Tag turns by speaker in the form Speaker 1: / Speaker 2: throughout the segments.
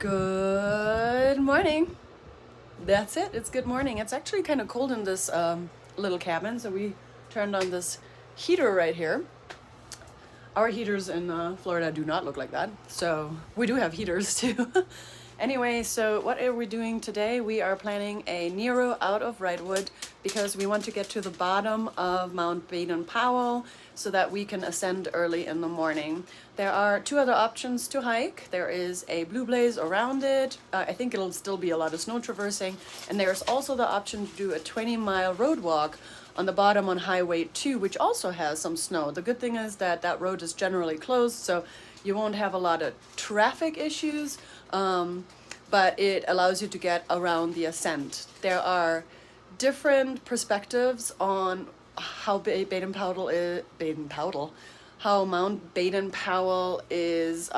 Speaker 1: Good morning. That's it. It's good morning. It's actually kind of cold in this little cabin, so we turned on this heater right here. Our heaters in Florida do not look like that, so we do have heaters too. Anyway, so what are we doing today? We are planning a Nero out of Redwood because we want to get to the bottom of Mount Baden-Powell so that we can ascend early in the morning. There are two other options to hike. There is a blue blaze around it. I think it'll still be a lot of snow traversing. And there's also the option to do a 20-mile road walk on the bottom on Highway 2, which also has some snow. The good thing is that that road is generally closed, so you won't have a lot of traffic issues, but it allows you to get around the ascent. There are different perspectives on how Baden-Powell is, how Mount Baden-Powell is,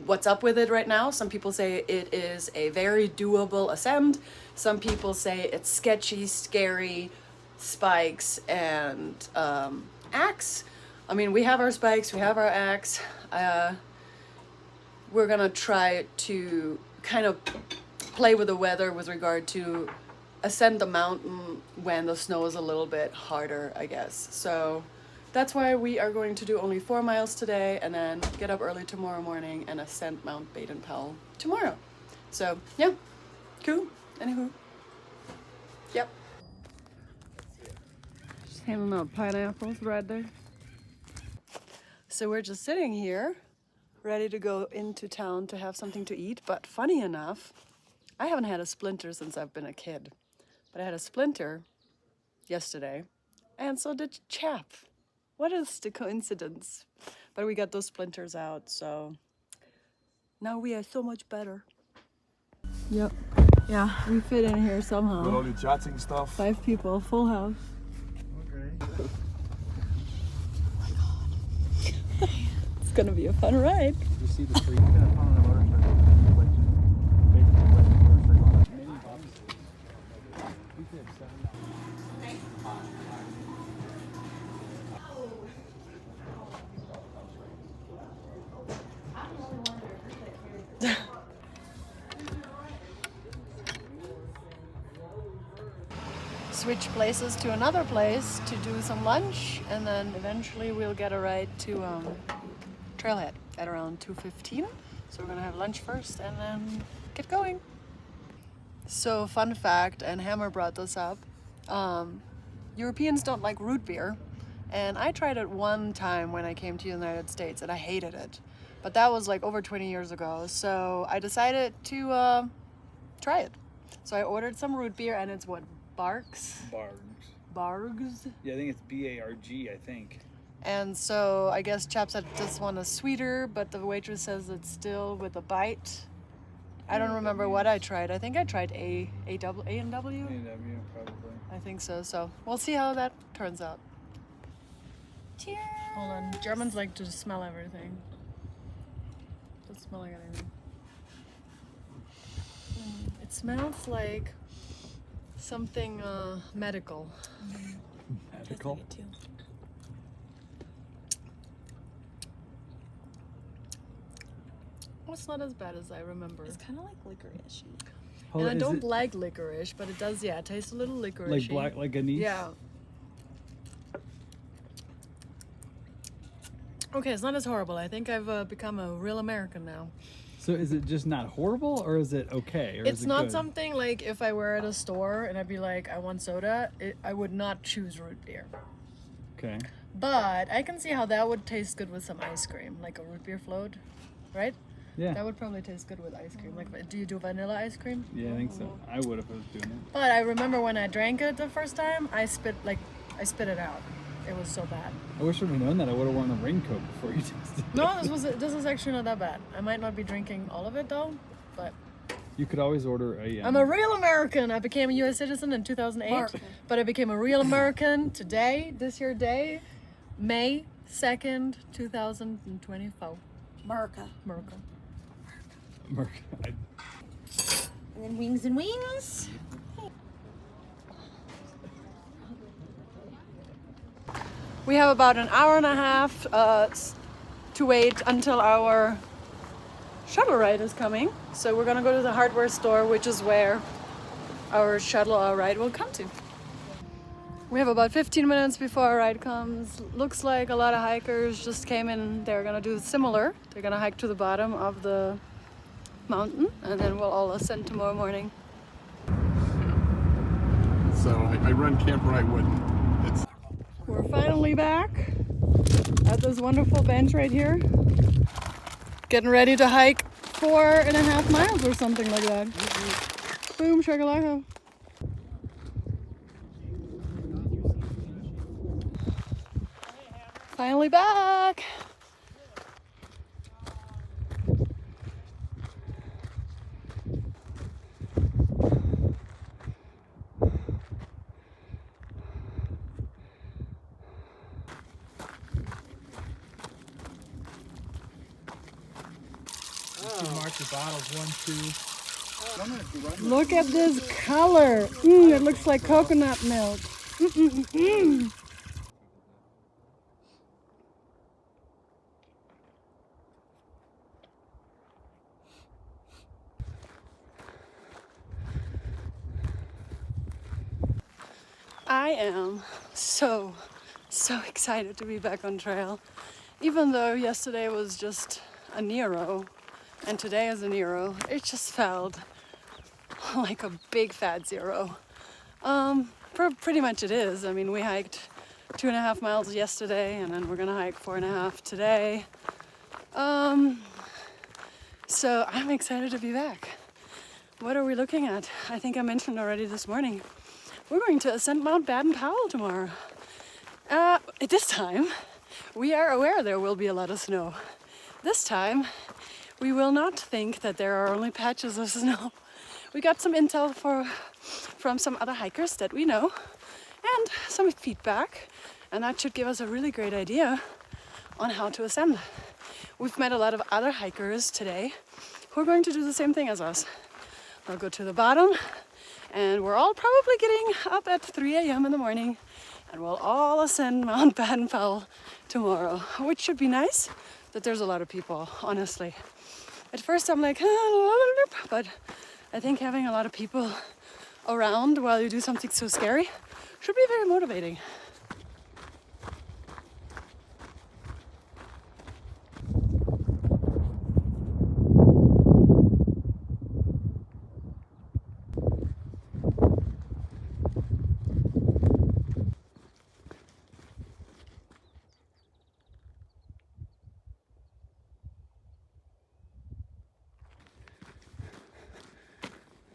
Speaker 1: what's up with it right now. Some people say it is a very doable ascent. Some people say it's sketchy, scary, spikes, and axe. I mean, we have our spikes, we have our axe. We're gonna try to kind of play with the weather with regard to ascend the mountain when the snow is a little bit harder, I guess. So that's why we are going to do only 4 miles today and then get up early tomorrow morning and ascend Mount Baden-Powell tomorrow. So yeah, cool. Anywho, yep. Just handing out pineapples right there. So we're just sitting here, ready to go into town to have something to eat. But funny enough, I haven't had a splinter since I've been a kid. But I had a splinter yesterday, and so did Chap. What is the coincidence? But we got those splinters out, so now we are so much better. Yep. Yeah, we fit in here somehow.
Speaker 2: With all the chatting stuff.
Speaker 1: 5 people, full house.
Speaker 2: Okay.
Speaker 1: It's gonna be a fun ride.
Speaker 2: Did you see the tree? You can have fun on a motorcycle. Like, basically, like a motorcycle. Mini bus. We could have 7.
Speaker 1: Switch places to another place to do some lunch, and then eventually we'll get a ride to Trailhead at around 2:15. So we're gonna have lunch first and then get going. So fun fact, and Hammer brought this up, Europeans don't like root beer, and I tried it one time when I came to the United States and I hated it, but that was like over 20 years ago. So I decided to try it. So I ordered some root beer, and it's what? Bargs.
Speaker 2: Yeah, I think it's B-A-R-G, I think.
Speaker 1: And so I guess Chap said this one is sweeter, but the waitress says it's still with a bite. I don't remember what I tried. I think I tried A&W.
Speaker 2: A&W, probably.
Speaker 1: I think so. So we'll see how that turns out.
Speaker 3: Cheers!
Speaker 1: Hold on. Germans like to smell everything. Just smelling anything. It smells like something medical.
Speaker 2: Medical?
Speaker 3: Tastes like it too.
Speaker 1: Well, it's not as bad as I remember.
Speaker 3: It's kind of like licorice.
Speaker 1: And I don't like licorice, but it does, yeah, taste a little licorice.
Speaker 2: Like black, like anise?
Speaker 1: Yeah. Okay, it's not as horrible. I think I've become a real American now.
Speaker 2: So is it just not horrible, or is it okay? Or
Speaker 1: It's
Speaker 2: is it
Speaker 1: not
Speaker 2: good?
Speaker 1: something like if I were at a store and I'd be like, I want soda, I would not choose root beer.
Speaker 2: Okay.
Speaker 1: But I can see how that would taste good with some ice cream, like a root beer float, right?
Speaker 2: Yeah.
Speaker 1: That would probably taste good with ice cream. Like, do you do vanilla ice cream?
Speaker 2: Yeah, I think so. I would if I was doing it.
Speaker 1: But I remember when I drank it the first time, I spit it out. It was so bad.
Speaker 2: I wish I'd have known that. I would have worn a raincoat before you tested it.
Speaker 1: No, this is actually not that bad. I might not be drinking all of it though, but
Speaker 2: You could always order a...
Speaker 1: I'm a real American. I became a U.S. citizen in 2008, but I became a real American today, this year day, May 2nd, 2024.
Speaker 3: America.
Speaker 2: America.
Speaker 3: And then wings and wings.
Speaker 1: We have about an hour and a half to wait until our shuttle ride is coming. So we're gonna go to the hardware store, which is where our shuttle ride will come to. We have about 15 minutes before our ride comes. Looks like a lot of hikers just came in. They're gonna do similar. They're gonna hike to the bottom of the mountain and then we'll all ascend tomorrow morning.
Speaker 4: So I run camp where I wouldn't.
Speaker 1: We're finally back at this wonderful bench right here. Getting ready to hike 4.5 miles or something like that. Boom, shakalaka. Finally back.
Speaker 2: Mark the bottles, 1, 2.
Speaker 1: Look at this color. It looks like coconut milk. I am so excited to be back on trail. Even though yesterday was just a Nero and today is a Nero, it just felt like a big fat zero. Pretty much it is. I mean, we hiked 2.5 miles yesterday and then we're gonna hike 4.5 today. So I'm excited to be back. What are we looking at? I think I mentioned already this morning. We're going to ascend Mount Baden-Powell tomorrow. At this time, we are aware there will be a lot of snow. This time, we will not think that there are only patches of snow. We got some intel from some other hikers that we know and some feedback, and that should give us a really great idea on how to ascend. We've met a lot of other hikers today who are going to do the same thing as us. They'll go to the bottom, and we're all probably getting up at 3 a.m. in the morning, and we'll all ascend Mount Baden-Powell tomorrow, which should be nice, that there's a lot of people, honestly. At first I'm like, but I think having a lot of people around while you do something so scary should be very motivating.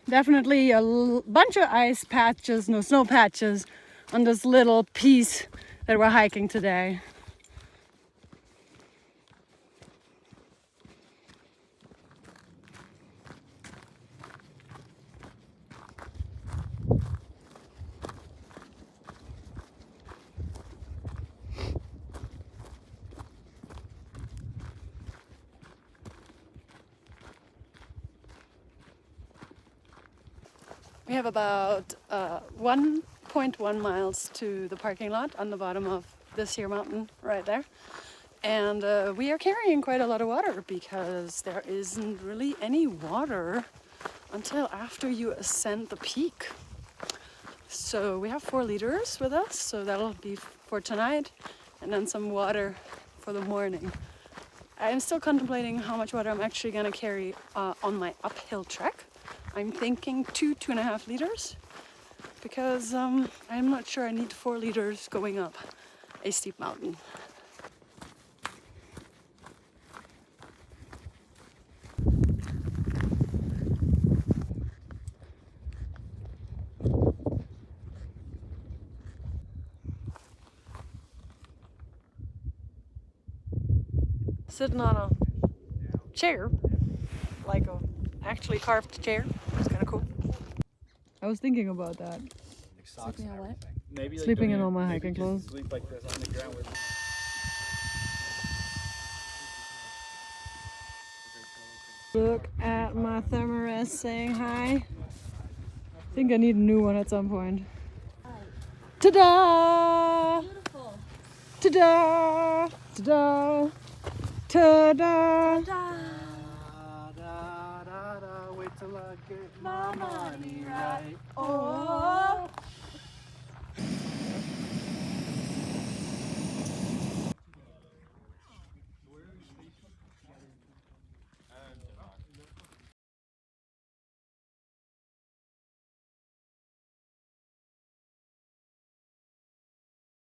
Speaker 1: Definitely a bunch of ice patches, no snow patches on this little piece that we're hiking today. We have about 1.1 miles to the parking lot on the bottom of this here mountain right there. And we are carrying quite a lot of water because there isn't really any water until after you ascend the peak. So we have 4 liters with us, so that'll be for tonight, and then some water for the morning. I'm still contemplating how much water I'm actually gonna carry on my uphill trek. I'm thinking 2.5 liters because I'm not sure I need 4 liters going up a steep mountain. Sitting on a chair, like a actually carved chair. It's kind of cool. I was thinking about that.
Speaker 3: Sleeping on what?
Speaker 2: Maybe
Speaker 1: Sleeping in all my hiking clothes.
Speaker 2: Sleep like this on the ground with
Speaker 1: Look at my thermarest saying hi. I think I need a new one at some point. Ta-da!
Speaker 3: Beautiful.
Speaker 1: Ta-da! Ta-da! Ta-da!
Speaker 2: till I get my money right.
Speaker 3: Oh.